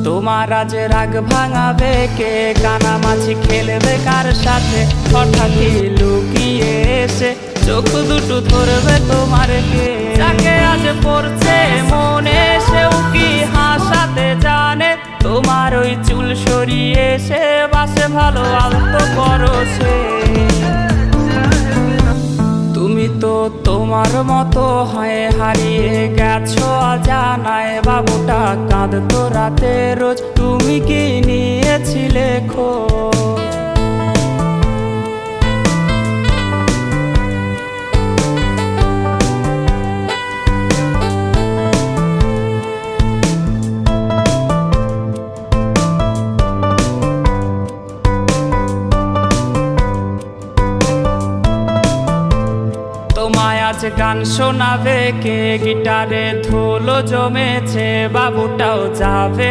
তোমার আজ রাগ ভাঙাবে কে? কানামাছি খেলবে কার সাথে? হঠাৎই লুকিয়ে এসে চোখ দুটো ধরবে তোমার কে? যাকে আজ পড়ছে মনে সেও কি হাসাতে জানে? তোমার ওই চুল সরিয়ে সে বাসে ভালো আলতো করো সে। তুমি তো তোমার মতো হয়ে হারিয়ে গেছো অজানায়। বাবুটা কাঁদতো রাতে রোজ, তুমি কি নিয়েছিলে খোঁজ? তোমায় আজ গান শোনাবে কে? গিটারে ধুলো জমেছে, বাবুটাও যাবে।